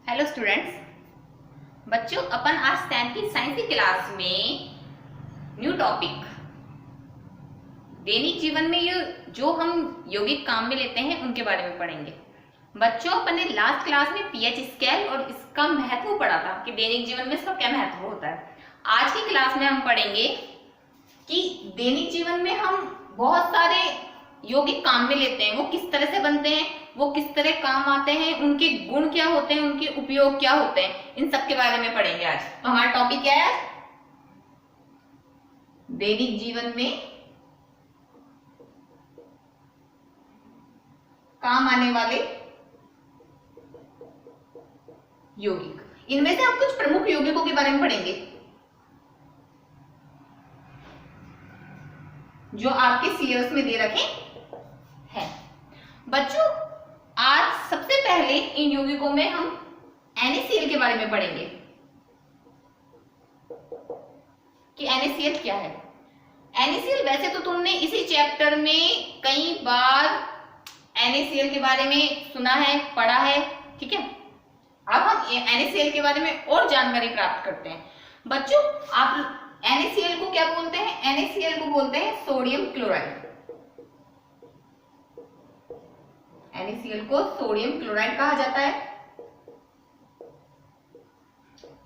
Hello students. बच्चों, अपन आज 10th की साइंस की क्लास में न्यू टॉपिक दैनिक जीवन में ये जो हम यौगिक काम में लेते हैं उनके बारे में पढ़ेंगे। बच्चों, अपन ने लास्ट क्लास में पीएच स्केल और इसका महत्व पढ़ा था कि दैनिक जीवन में इसका क्या महत्व होता है। आज की क्लास में हम पढ़ेंगे कि दैनिक जीवन में हम बहुत सारे यौगिक काम में लेते हैं, वो किस तरह से बनते हैं, वो किस तरह काम आते हैं, उनके गुण क्या होते हैं, उनके उपयोग क्या होते हैं, इन सब के बारे में पढ़ेंगे आज। तो हमारा टॉपिक क्या है? दैनिक जीवन में काम आने वाले यौगिक। इनमें से हम कुछ प्रमुख यौगिकों के बारे में पढ़ेंगे जो आपके सिलेबस में दे रखे हैं। बच्चों, आज सबसे पहले इन यौगिकों में हम NaCl के बारे में पढ़ेंगे कि NaCl क्या है। NaCl वैसे तो तुमने इसी चैप्टर में कई बार NaCl के बारे में सुना है, पढ़ा है, ठीक है। अब हम NaCl के बारे में और जानकारी प्राप्त करते हैं। बच्चों, आप NaCl को क्या बोलते हैं? NaCl को बोलते हैं सोडियम क्लोराइड। NaCl को सोडियम क्लोराइड कहा जाता है।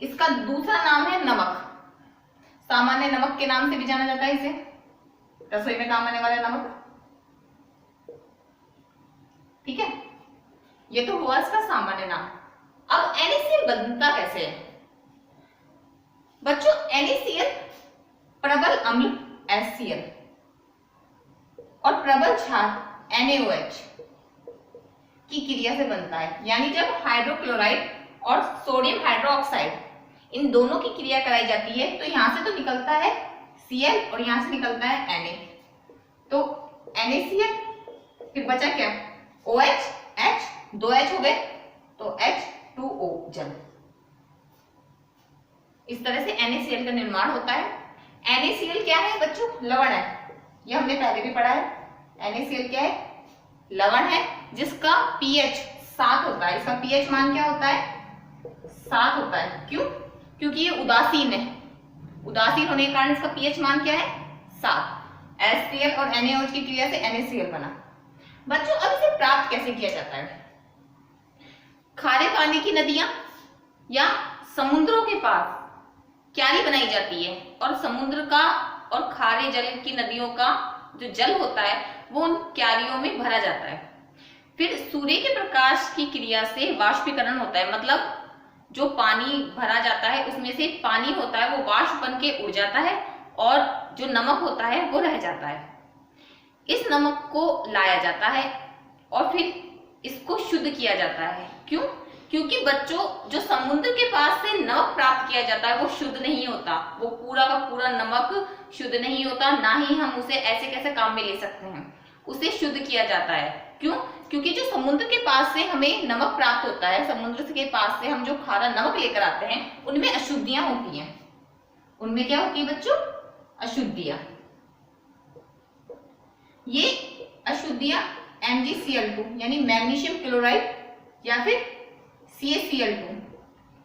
इसका दूसरा नाम है नमक। सामान्य नमक के नाम से भी जाना जाता है इसे, रसोई में काम आने वाला नमक, ठीक है। ये तो हुआ इसका सामान्य नाम। अब NaCl बनता कैसे है? बच्चों, NaCl प्रबल अम्ल HCl और प्रबल क्षार NaOH की क्रिया से बनता है। यानी जब हाइड्रोक्लोराइड और सोडियम हाइड्रोक्साइड इन दोनों की क्रिया कराई जाती है तो यहां से तो निकलता है Cl और यहां से निकलता है Na। तो NaCl, फिर बचा क्या? OH, H, दो H हो गए तो H2O जल। इस तरह से NaCl का निर्माण होता है। NaCl क्या है बच्चों? लवण है। यह हमने पहले भी पढ़ा है। NaCl क्या है? लवण है जिसका pH 7 होता है। इसका pH मान क्या होता है? 7 होता है। क्यों? क्योंकि ये उदासीन है। उदासीन होने के कारण इसका pH मान क्या है? 7। HCl और NaOH की क्रिया से NaCl बना। बच्चों, अब इसे प्राप्त कैसे किया जाता है? खारे पानी की नदियां या समुद्रों के पास क्यारी बनाई जाती है और समुद्र का और खारे जल की नदियों का जो जल होता है वो उन क्यारियों में भरा जाता है। फिर सूर्य के प्रकाश की क्रिया से वाष्पीकरण होता है। मतलब जो पानी भरा जाता है उसमें से पानी होता है वो वाष्प बन के उड़ जाता है और जो नमक होता है वो रह जाता है। इस नमक को लाया जाता है और फिर इसको शुद्ध किया जाता है। क्यों? क्योंकि बच्चों, जो समुद्र के पास से नमक प्राप्त किया जाता है वो शुद्ध नहीं होता। वो पूरा का पूरा नमक शुद्ध नहीं होता, ना ही हम उसे ऐसे कैसे काम में ले सकते हैं। उसे शुद्ध किया जाता है। क्यों? क्योंकि जो समुद्र के पास से हमें नमक प्राप्त होता है, समुद्र के पास से हम जो खारा नमक लेकर आते हैं उनमें अशुद्धियां होती हैं। उनमें क्या होती है बच्चों? अशुद्धियां। ये अशुद्धियां MgCl2 यानी मैग्नीशियम क्लोराइड या फिर CaCl2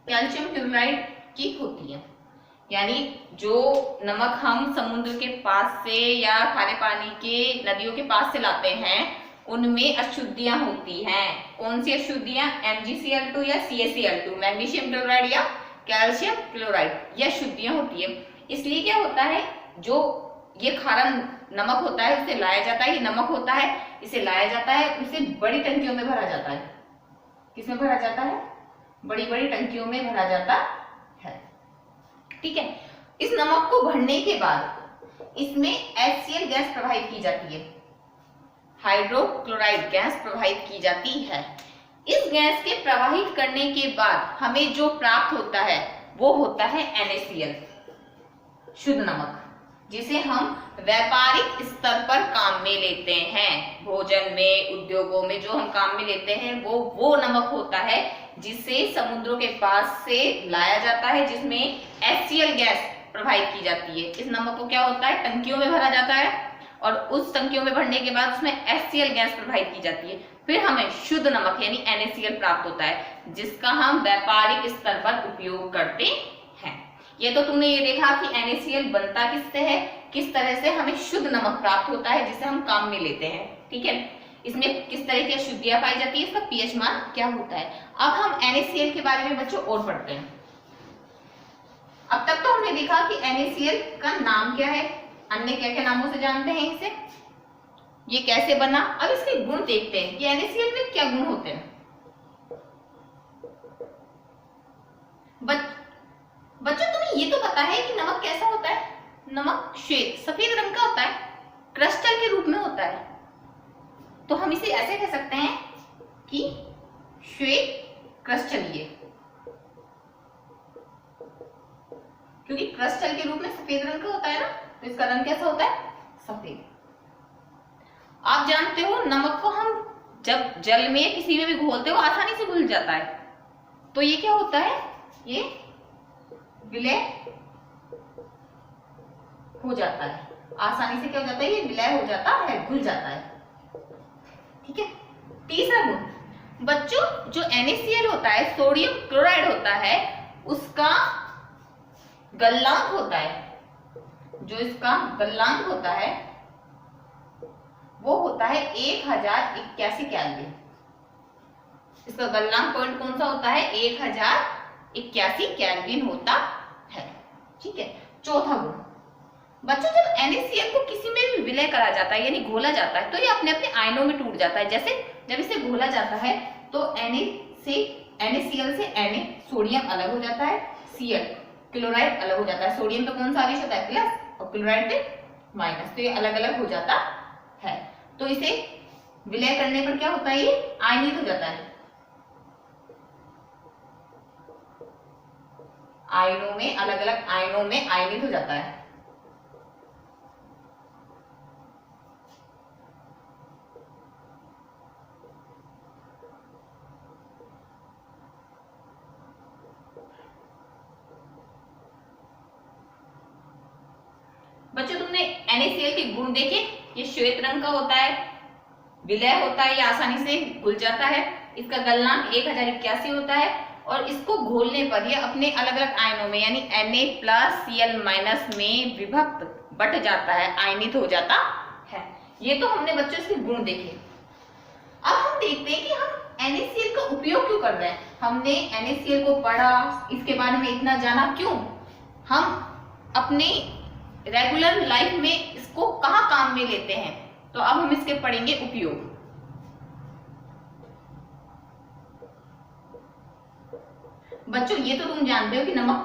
कैल्शियम क्लोराइड की होती है। यानी जो नमक हम समुद्र के पास से या खारे पानी के नदियों के पास से लाते हैं उनमें अशुद्धियां होती हैं। कौन सी अशुद्धियां? MgCl2 या CaCl2, मैग्नीशियम क्लोराइड या कैल्शियम क्लोराइड, यह अशुद्धियां होती है। इसलिए क्या होता है, जो ये खारा नमक होता है उसे लाया जाता है, ये नमक होता है इसे लाया जाता है, उसे बड़ी टंकियों में भरा जाता है। किसमें भरा जाता है? बड़ी बड़ी टंकियों में भरा जाता है, ठीक है। इस नमक को भरने के बाद इसमें HCl गैस प्रवाहित की जाती है, हाइड्रोक्लोराइड गैस प्रवाहित की जाती है। इस गैस के प्रवाहित करने के बाद हमें जो प्राप्त होता है वो होता है NaCl, शुद्ध नमक, जिसे हम व्यापारिक स्तर पर काम में लेते हैं। भोजन में, उद्योगों में जो हम काम में लेते हैं वो नमक होता है जिसे समुद्रों के पास से लाया जाता है, जिसमें HCl गैस प्रवाहित की जाती है। इस नमक को क्या होता है? टंकियों में भरा जाता है और उस टंकियों में भरने के बाद उसमें HCl गैस प्रवाहित की जाती है। फिर हमें शुद्ध नमक यानी NaCl प्राप्त होता है, जिसका हम व्यापारिक स्तर पर उपयोग करते हैं। ये तो तुमने ये देखा कि NaCl बनता किससे है, किस तरह से हमें शुद्ध नमक प्राप्त होता है जिसे हम काम में लेते हैं। ठीक है, इसमें किस तरह की अशुद्धियां पाई जाती है, इसका पीएच मान क्या होता है। अब हम NaCl के बारे में बच्चों और पढ़ते हैं। अब तक तो हमने देखा कि NaCl का नाम क्या है, अन्य क्या क्या नामों से जानते हैं इसे, ये कैसे बना। अब इसके गुण देखते हैं कि NaCl में क्या गुण होते हैं। बच्चों तुम्हें ये तो पता है कि नमक कैसा होता है, नमक श्वेत सफेद रंग का होता है, क्रिस्टल के रूप में होता है। तो हम इसे ऐसे कह सकते हैं कि श्वेत क्रिस्टलीय, क्योंकि क्रिस्टल के रूप में सफेद रंग का होता है ना, तो इसका रंग कैसा होता है, सफेद। आप जानते हो नमक को हम जब जल में किसी में भी घोलते हो आसानी से घुल जाता है, तो ये क्या होता है, ये विलय हो जाता है, आसानी से क्या हो जाता है, ये विलय हो जाता है, घुल जाता है। ठीक है, तीसरा गुण बच्चों, जो NaCl होता है, सोडियम क्लोराइड होता है, उसका गलनांक होता है, जो इसका गलनांक होता है वो होता है 1081 केल्विन। इसका गलनांक पॉइंट कौन सा होता है, 1081 केल्विन होता है। ठीक है, चौथा गुण बच्चों, जब NaCl को किसी में भी विलय करा जाता है यानी घोला जाता है, तो ये अपने अपने आयनों में टूट जाता है। जैसे जब इसे घोला जाता है तो NaCl से Na सोडियम अलग हो जाता है, Cl क्लोराइड अलग हो जाता है। सोडियम पे कौन सा आवेश होता है, प्लस, और क्लोराइड पे माइनस, तो ये अलग अलग हो जाता है। तो इसे विलय करने पर क्या होता है, ये आयनित हो जाता है, आयनों में, अलग अलग आयनों में आयनित हो जाता है। बच्चों तुमने NaCl के गुण देखे, ये श्वेत रंग का होता है, विलय होता है, ये आसानी से घुल जाता है, इसका गलनांक 1081 होता है, और इसको घोलने पर ये अपने अलग अलग आयनों में यानी Na+Cl- में विभक्त बट जाता है, आयनित हो जाता है। ये तो हमने बच्चों इसके गुण देखे। अब हम देखते हैं कि हम NaCl का उपयोग क्यों कर रहे हैं। हमने NaCl को पढ़ा, इसके बारे में इतना जाना क्यों, हम अपने रेगुलर लाइफ में इसको कहाँ काम में लेते हैं, तो अब हम इसके पढ़ेंगे उपयोग। बच्चों ये तो तुम जानते हो कि नमक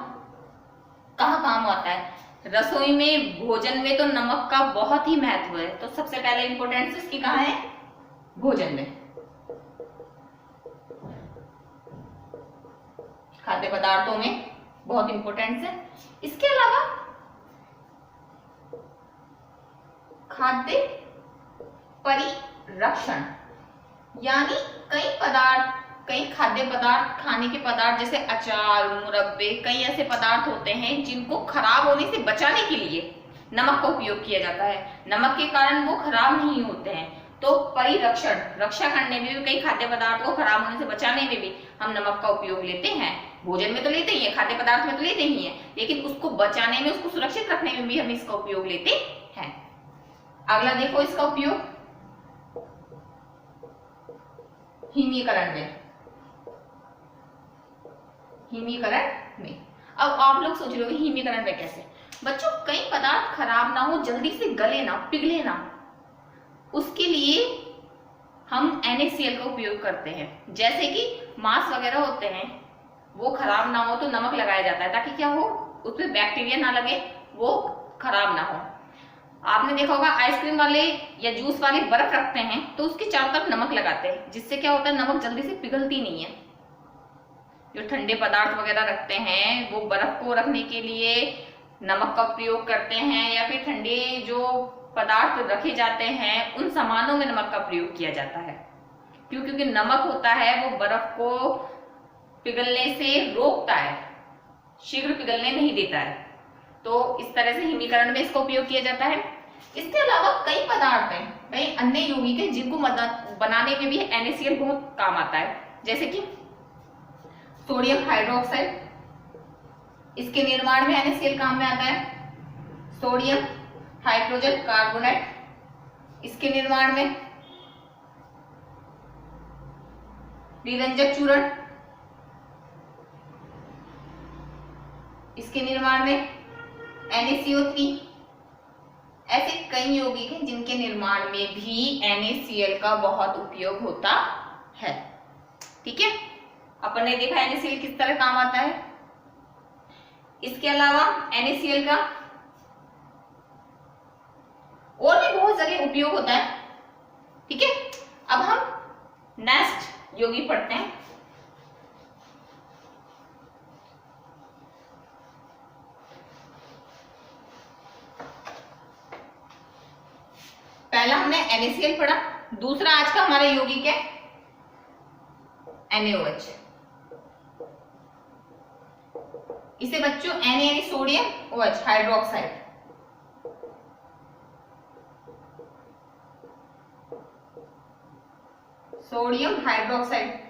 कहाँ काम आता है, रसोई में, भोजन में तो नमक का बहुत ही महत्व है। तो सबसे पहले इंपॉर्टेंस इसकी कहाँ है, भोजन में, खाद्य पदार्थों में बहुत इंपॉर्टेंस है। इसके अलावा खाद्य परिरक्षण, यानी कई खाद्य पदार्थ, खाने के पदार्थ जैसे अचार, मुरब्बे, कई ऐसे पदार्थ होते हैं जिनको खराब होने से बचाने के लिए नमक का उपयोग किया जाता है। नमक के कारण वो खराब नहीं होते हैं, तो परिरक्षण, रक्षा करने में भी, कई खाद्य पदार्थ को खराब होने से बचाने में भी हम नमक का उपयोग लेते हैं। भोजन में तो लेते ही है, खाद्य पदार्थ में तो लेते ही है, लेकिन उसको बचाने में, उसको सुरक्षित रखने में भी हम इसका उपयोग लेते हैं। अगला देखो इसका उपयोग हिमीकरण में। अब आप लोग सोच रहे हो हिमीकरण में कैसे। बच्चों कई पदार्थ खराब ना हो, जल्दी से गले ना, पिघले ना, उसके लिए हम NaCl का उपयोग करते हैं। जैसे कि मांस वगैरह होते हैं, वो खराब ना हो तो नमक लगाया जाता है, ताकि क्या हो, उसमें बैक्टीरिया ना लगे, वो खराब ना हो। आपने देखा होगा आइसक्रीम वाले या जूस वाले बर्फ रखते हैं तो उसके चारों तरफ नमक लगाते हैं, जिससे क्या होता है, नमक जल्दी से पिघलती नहीं है। जो ठंडे पदार्थ वगैरह रखते हैं वो बर्फ को रखने के लिए नमक का प्रयोग करते हैं, या फिर ठंडे जो पदार्थ रखे जाते हैं उन सामानों में नमक का प्रयोग किया जाता है। क्योंकि नमक होता है वो बर्फ को पिघलने से रोकता है, शीघ्र पिघलने नहीं देता है। तो इस तरह से हिमीकरण में इसका उपयोग किया जाता है। इसके अलावा कई पदार्थ हैं, कई अन्य यौगिक हैं जिनको बनाने में भी NaCl बहुत काम आता है, जैसे कि सोडियम हाइड्रोक्साइड, इसके निर्माण में NaCl काम में आता है। सोडियम हाइड्रोजन कार्बोनेट, इसके निर्माण में निरंजक चूर्ण, इसके निर्माण में NaCO3। ऐसे कई यौगिक हैं जिनके निर्माण में भी NaCl का बहुत उपयोग होता है। ठीक है, अपन ने देखा NaCl किस तरह काम आता है। इसके अलावा NaCl का और भी बहुत जगह उपयोग होता है। ठीक है, अब हम नेक्स्ट यौगिक पढ़ते हैं। पहला हमने NaCl पढ़ा, दूसरा आज का हमारा यौगिक है NaOH। इसे बच्चों Na यानी sodium OH hydroxide, sodium hydroxide,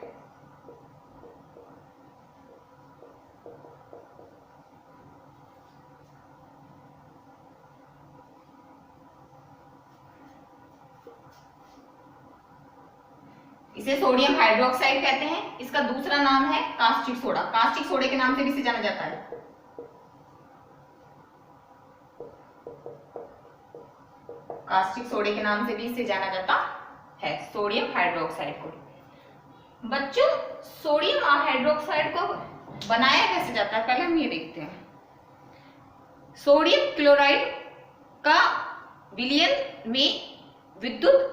इसे सोडियम हाइड्रोक्साइड कहते हैं। इसका दूसरा नाम है कास्टिक सोडा, कास्टिक सोडे के नाम से भी इसे जाना जाता है। कास्टिक सोडे के नाम से भी इसे जाना जाता है, सोडियम हाइड्रोक्साइड को। बच्चों सोडियम हाइड्रोक्साइड को बनाया कैसे जाता है, पहले हम ये देखते हैं। सोडियम क्लोराइड का विलयन में विद्युत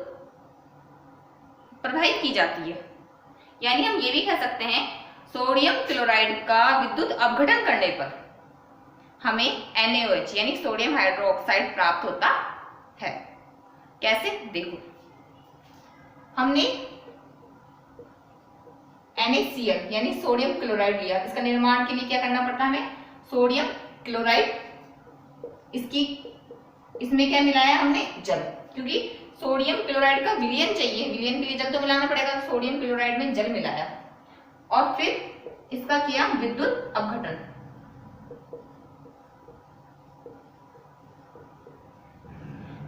प्रवाहित की जाती है, यानी हम ये भी कह सकते हैं सोडियम क्लोराइड का विद्युत अपघटन करने पर हमें NaOH यानी सोडियम हाइड्रोक्साइड प्राप्त होता है। कैसे, देखो हमने NaCl यानी सोडियम क्लोराइड लिया, इसका निर्माण के लिए क्या करना पड़ता है हमें, सोडियम क्लोराइड, इसमें क्या मिलाया हमने, जल, क्योंकि सोडियम क्लोराइड का विलयन चाहिए, विलयन के लिए जल तो मिलाना पड़ेगा, तो सोडियम क्लोराइड में जल मिलाया और फिर इसका किया विद्युत अपघटन।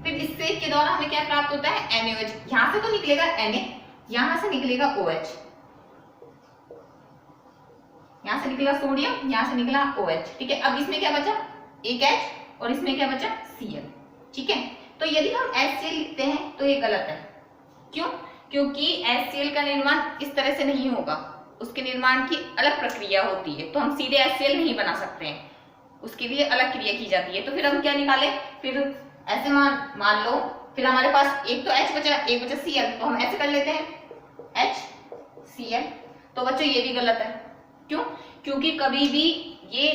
फिर इससे के द्वारा हमें क्या प्राप्त होता है, NaOH। यहां से तो निकलेगा Na, यहां से निकलेगा OH, यहां से निकला सोडियम, यहां से निकला OH। ठीक है, अब इसमें क्या बचा, एक H और इसमें क्या बचा, Cl। ठीक है, तो यदि हम HCl लिखते हैं तो ये गलत है। क्यों, क्योंकि HCl का निर्माण इस तरह से नहीं होगा, उसके निर्माण की अलग प्रक्रिया होती है, तो हम सीधे HCl नहीं बना सकते हैं, उसके लिए अलग क्रिया की जाती है। तो फिर हम क्या निकाले, फिर ऐसे मान लो, फिर हमारे पास एक तो H बचा, एक बचा Cl, तो हम ऐसे कर लेते हैं HCl। तो बच्चों ये भी गलत है। क्यों, क्योंकि कभी भी ये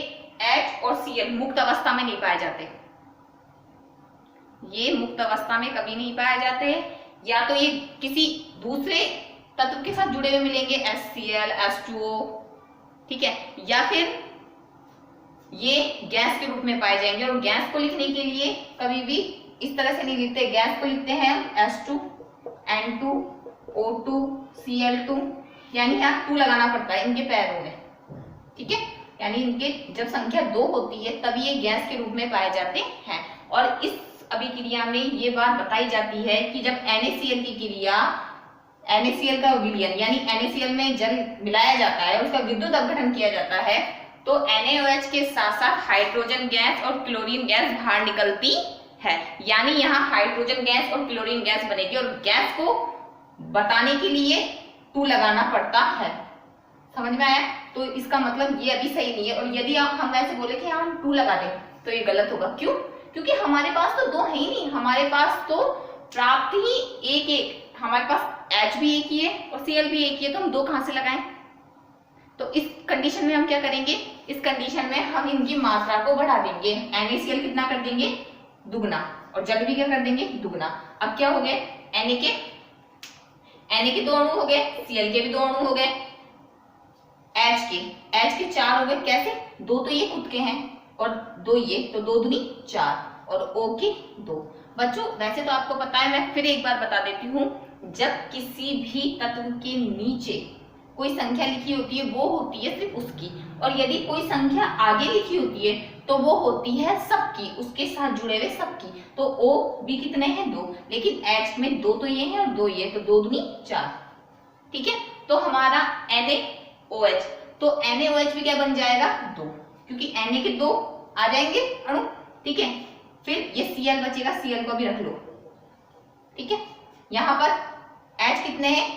H और Cl मुक्त अवस्था में नहीं पाए जाते, ये मुक्त अवस्था में कभी नहीं पाए जाते, या तो ये किसी दूसरे तत्व के साथ जुड़े हुए मिलेंगे, HCl, H2O, ठीक है, या फिर ये गैस के रूप में पाए जाएंगे। और गैस को लिखने के लिए कभी भी इस तरह से नहीं लिखते, गैस को लिखते हैं H2, N2, O2, Cl2, यानी यहाँ 2 लगाना पड़ता है इनके पैरों में। ठीक है, यानी इनके जब संख्या 2 होती है तब ये गैस के रूप में पाए जाते हैं। और इस अभिक्रिया में ये बात बताई जाती है कि जब NaCl की क्रिया, NaCl का विलयन यानी NaCl में जल मिलाया जाता है, उसका विद्युत अपघटन किया जाता है, तो NaOH के साथ साथ हाइड्रोजन गैस और क्लोरीन गैस बाहर निकलती है, यानी यहाँ हाइड्रोजन गैस और क्लोरीन गैस बनेगी। और गैस को बताने के लिए 2 लगाना पड़ता है। समझ में आया? तो इसका मतलब ये अभी सही नहीं है। और यदि हम ऐसे बोले कि हम 2 लगा दें तो ये गलत होगा। क्यों? क्योंकि हमारे पास तो 2 है ही नहीं, हमारे पास तो प्राप्त ही एक, हमारे पास H भी एक ही है और Cl भी एक ही है, तो हम 2 कहां से लगाएं? तो इस कंडीशन में हम क्या करेंगे, इस कंडीशन में हम इनकी मात्रा को बढ़ा देंगे। NaCl कितना कर देंगे? दुगना, और जल भी क्या कर देंगे? दुगना। अब क्या हो गए? Na के 2 अणु हो गए, Cl के भी 2 अणु हो गए, H के 4 हो गए। कैसे? 2 तो ये खुद के हैं और 2 ये, तो 2 दूनी 4 और O के 2। बच्चों वैसे तो आपको पता है, मैं फिर एक बार बता देती हूँ, जब किसी भी तत्व के नीचे कोई संख्या लिखी होती है वो होती है सिर्फ उसकी, और यदि कोई संख्या आगे लिखी होती है तो वो होती है सबकी, उसके साथ जुड़े हुए सबकी। तो ओ भी कितने हैं? 2, लेकिन एच में 2 तो ये है और 2 ये, तो 2 दूनी 4। ठीक है, तो हमारा NaOH, तो NaOH भी क्या बन जाएगा? 2, क्योंकि Na के 2 आ जाएंगे अणु। ठीक है, फिर ये Cl बचेगा, Cl को भी रख लो। ठीक है, यहाँ पर H कितने हैं?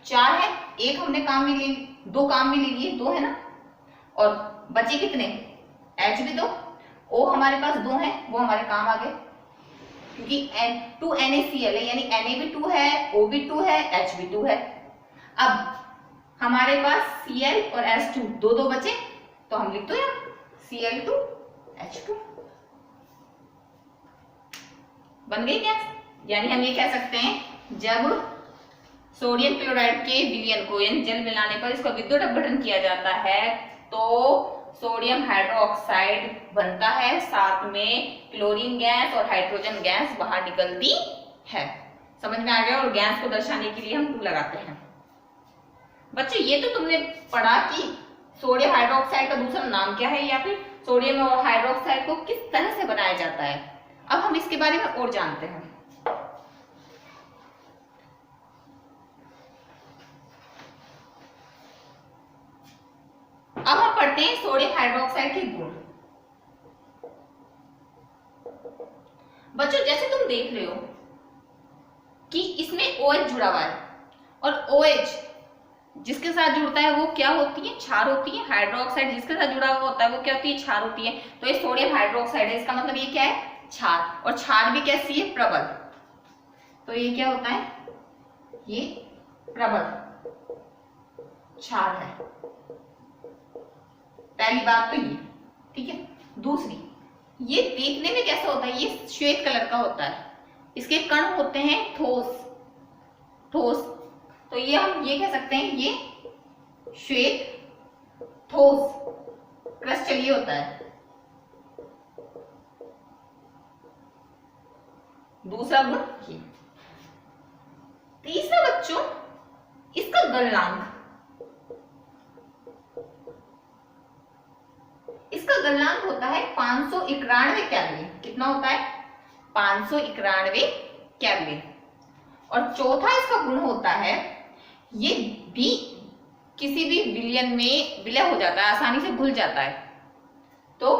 4 है, एक हमने काम में ले, 2 काम में ले लिए, 2 है ना, और बचे कितने? H भी 2, O हमारे पास 2 है, वो हमारे काम आ गए, क्योंकि 2 NaCl है, यानी Na भी 2 है, O भी 2 है, H भी 2 है। अब हमारे पास Cl और H2 दो बचे, तो हम लिख दो यार Cl2H2 बन गई क्या? यानी हम ये कह सकते हैं जब सोडियम क्लोराइड के विलयन को यानी जल मिलाने पर इसका विद्युत अपघटन किया जाता है तो सोडियम हाइड्रोक्साइड बनता है, साथ में क्लोरीन गैस और हाइड्रोजन गैस बाहर निकलती है। समझ में आ गया? और गैस को दर्शाने के लिए हम 2 लगाते हैं। बच्चों ये तो तुमने पढ़ा कि सोडियम हाइड्रोक्साइड का दूसरा नाम क्या है, या फिर सोडियम और हाइड्रोक्साइड को किस तरह से बनाया जाता है। अब हम इसके बारे में और जानते हैं। अब हम पढ़ते हैं सोडियम हाइड्रोक्साइड के गुण। बच्चों जैसे तुम देख रहे हो कि इसमें OH जुड़ा हुआ है, और OH जिसके साथ जुड़ता है वो क्या होती है? क्षार होती है। हाइड्रोक्साइड जिसके साथ जुड़ा हुआ होता है वो क्या होती है? क्षार होती है। तो ये सोडियम हाइड्रोक्साइड है, इसका मतलब ये क्या है? क्षार। और क्षार भी कैसी है? प्रबल। तो ये क्या होता है? ये प्रबल क्षार है। पहली बात तो ये, ठीक है। दूसरी, ये देखने में कैसा होता है? ये श्वेत कलर का होता है, इसके कण होते हैं ठोस। तो ये हम ये कह सकते हैं ये श्वेत ठोस क्रिस्टलीय होता है। दूसरा गुण ये। तीसरा बच्चों इसका गलनांक, इसका गलनांक होता है 591 केल्विन। कितना होता है? 591 केल्विन। और चौथा इसका गुण होता है ये भी किसी भी विलयन में विलय हो जाता है, आसानी से घुल जाता है। तो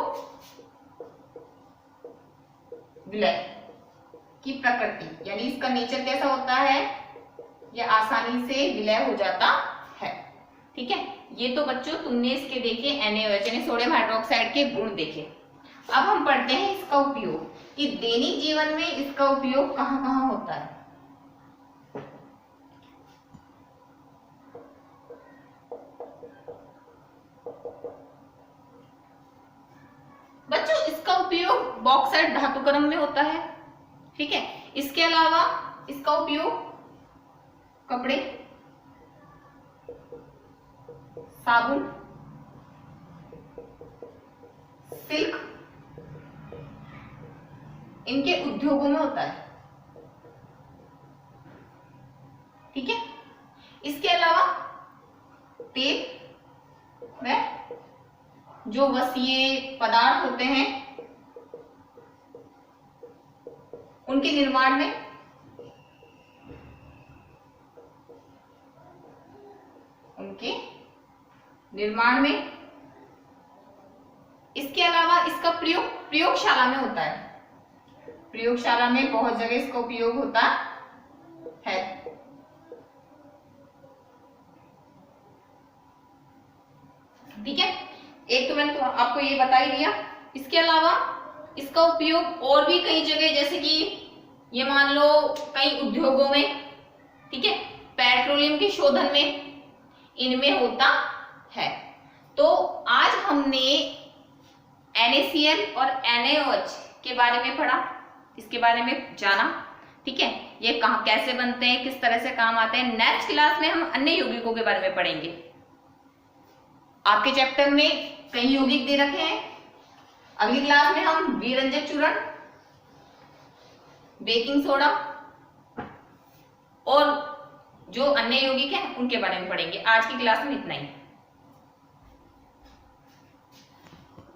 विलय की प्रकृति यानी इसका नेचर कैसा होता है? ये आसानी से विलय हो जाता है। ठीक है, ये तो बच्चों तुमने इसके देखे NaOH यानी सोडियम हाइड्रोक्साइड के गुण देखे। अब हम पढ़ते हैं इसका उपयोग, कि दैनिक जीवन में इसका उपयोग कहाँ कहाँ होता है। बच्चों इसका उपयोग बॉक्साइट धातुकर्म में होता है। ठीक है, इसके अलावा इसका उपयोग कपड़े, साबुन, सिल्क, इनके उद्योगों में होता है। ठीक है, इसके अलावा तेल व जो वसीय पदार्थ होते हैं उनके निर्माण में, इसके अलावा इसका प्रयोग प्रयोगशाला में होता है। प्रयोगशाला में बहुत जगह इसका उपयोग होता है। ठीक है, एक तो मैंने आपको ये बता ही दिया। इसके अलावा इसका उपयोग और भी कई जगह, जैसे कि ये मान लो कई उद्योगों में, ठीक है, पेट्रोलियम के शोधन में, इनमें होता है। तो आज हमने NaCl और NaOH के बारे में पढ़ा, इसके बारे में जाना। ठीक है, ये कहाँ कैसे बनते हैं, किस तरह से काम आते हैं। नेक्स्ट क्लास में हम अन्य यौगिकों के बारे में पढ़ेंगे। आपके चैप्टर में कई यौगिक दे रखे हैं। अगली क्लास में हम विरंजक चूर्ण, बेकिंग सोडा और जो अन्य यौगिक हैं उनके बारे में पढ़ेंगे। आज की क्लास में इतना ही।